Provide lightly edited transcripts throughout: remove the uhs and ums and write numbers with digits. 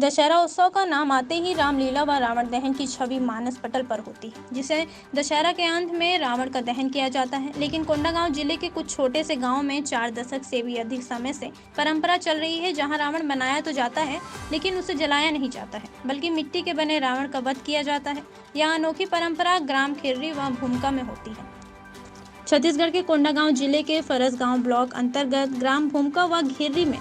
दशहरा उत्सव का नाम आते ही रामलीला व रावण दहन की छवि मानस पटल पर होती है, जिसे दशहरा के अंत में रावण का दहन किया जाता है। लेकिन कोंडागांव जिले के कुछ छोटे से गांव में 4 दशक से भी अधिक समय से परंपरा चल रही है, जहां रावण बनाया तो जाता है लेकिन उसे जलाया नहीं जाता है, बल्कि मिट्टी के बने रावण का वध किया जाता है। यह अनोखी परंपरा ग्राम खिर्री व भूमिका में होती है। छत्तीसगढ़ के कोंडागांव जिले के फरसगांव ब्लॉक अंतर्गत ग्राम भूमिका व खिर्री में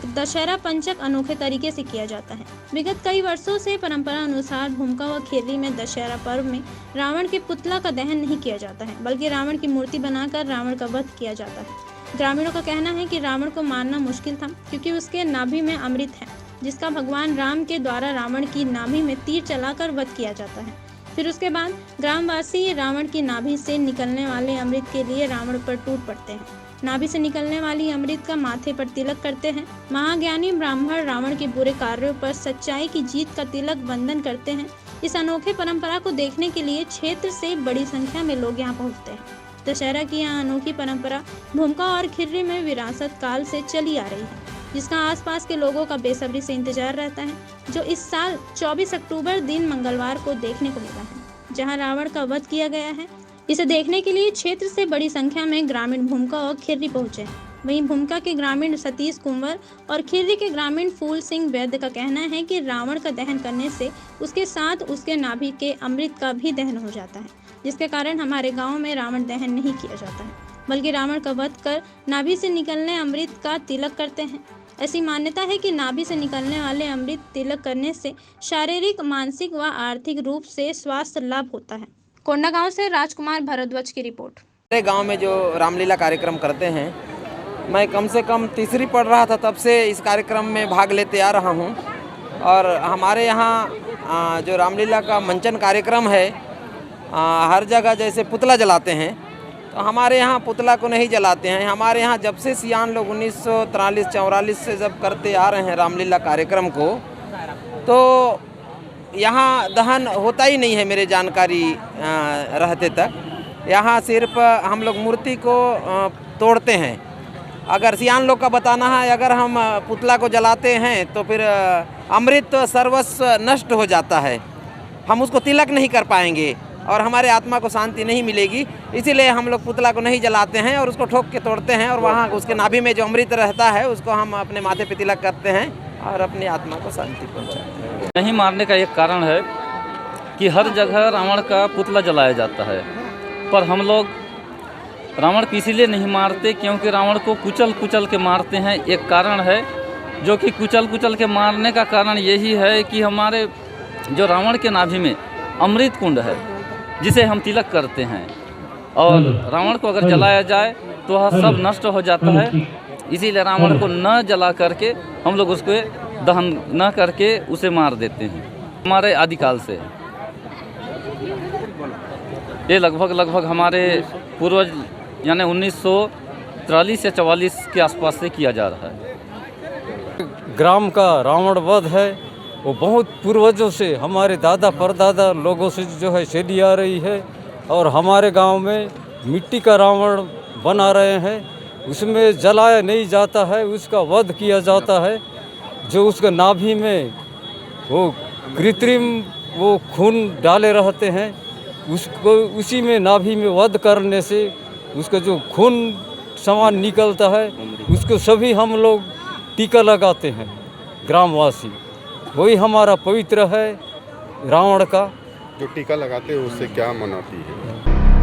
दशहरा पंचक अनोखे तरीके से किया जाता है। विगत कई वर्षों से परंपरा अनुसार भूमिका व खिर्री में दशहरा पर्व में रावण के पुतला का दहन नहीं किया जाता है, बल्कि रावण की मूर्ति बनाकर रावण का वध किया जाता है। ग्रामीणों का कहना है कि रावण को मारना मुश्किल था, क्योंकि उसके नाभि में अमृत है, जिसका भगवान राम के द्वारा रावण की नाभि में तीर चलाकर वध किया जाता है। फिर उसके बाद ग्रामवासी रावण की नाभि से निकलने वाले अमृत के लिए रावण पर टूट पड़ते हैं। नाभि से निकलने वाली अमृत का माथे पर तिलक करते हैं। महाज्ञानी ब्राह्मण रावण के बुरे कार्यों पर सच्चाई की जीत का तिलक बंधन करते हैं। इस अनोखे परंपरा को देखने के लिए क्षेत्र से बड़ी संख्या में लोग यहाँ पहुँचते हैं। दशहरा की यह अनोखी परंपरा भूमिका और खिर्री में विरासत काल से चली आ रही है, जिसका आसपास के लोगों का बेसब्री से इंतजार रहता है, जो इस साल 24 अक्टूबर दिन मंगलवार को देखने को मिला है, जहां रावण का वध किया गया है। इसे देखने के लिए क्षेत्र से बड़ी संख्या में ग्रामीण भूमिका और खिर्री पहुंचे हैं। वहीं भूमिका के ग्रामीण सतीश कुंवर और खिर्री के ग्रामीण फूल सिंह वैद्य का कहना है कि रावण का दहन करने से उसके साथ उसके नाभि के अमृत का भी दहन हो जाता है, जिसके कारण हमारे गाँव में रावण दहन नहीं किया जाता है, बल्कि रावण का वध कर नाभि से निकलने अमृत का तिलक करते हैं। ऐसी मान्यता है कि नाभि से निकलने वाले अमृत तिलक करने से शारीरिक, मानसिक व आर्थिक रूप से स्वास्थ्य लाभ होता है। कोंडागांव से राजकुमार भारद्वाज की रिपोर्ट। मेरे गांव में जो रामलीला कार्यक्रम करते हैं, मैं कम से कम तीसरी पढ़ रहा था तब से इस कार्यक्रम में भाग लेते आ रहा हूं। और हमारे यहाँ जो रामलीला का मंचन कार्यक्रम है, हर जगह जैसे पुतला जलाते हैं, तो हमारे यहाँ पुतला को नहीं जलाते हैं। हमारे यहाँ जब से सियान लोग 1943-44 से जब करते आ रहे हैं रामलीला कार्यक्रम को, तो यहाँ दहन होता ही नहीं है मेरे जानकारी रहते तक। यहाँ सिर्फ हम लोग मूर्ति को तोड़ते हैं। अगर सियान लोग का बताना है, अगर हम पुतला को जलाते हैं तो फिर अमृत सर्वस्व नष्ट हो जाता है, हम उसको तिलक नहीं कर पाएंगे और हमारे आत्मा को शांति नहीं मिलेगी। इसीलिए हम लोग पुतला को नहीं जलाते हैं और उसको ठोक के तोड़ते हैं, और वहाँ उसके नाभि में जो अमृत रहता है उसको हम अपने माथे पे तिलक करते हैं और अपनी आत्मा को शांति पहुँचाते हैं। नहीं मारने का एक कारण है कि हर जगह रावण का पुतला जलाया जाता है, पर हम लोग रावण को इसीलिए नहीं मारते क्योंकि रावण को कुचल कुचल के मारते हैं। एक कारण है जो कि कुचल कुचल के मारने का कारण यही है कि हमारे जो रावण के नाभि में अमृत कुंड है, जिसे हम तिलक करते हैं, और रावण को अगर जलाया जाए तो वह सब नष्ट हो जाता है। इसीलिए रावण को न जला करके हम लोग उसको दहन न करके उसे मार देते हैं। हमारे आदिकाल से ये लगभग हमारे पूर्वज यानी 1943 या 44 के आसपास से किया जा रहा है। ग्राम का रावण वध है, वो बहुत पूर्वजों से, हमारे दादा परदादा लोगों से जो है चली आ रही है। और हमारे गांव में मिट्टी का रावण बना रहे हैं, उसमें जलाया नहीं जाता है, उसका वध किया जाता है। जो उसका नाभि में वो कृत्रिम वो खून डाले रहते हैं, उसको उसी में नाभि में वध करने से उसका जो खून समान निकलता है, उसको सभी हम लोग टीका लगाते हैं ग्रामवासी। वही हमारा पवित्र है रावण का। जो टीका लगाते हैं उससे क्या मनाती है?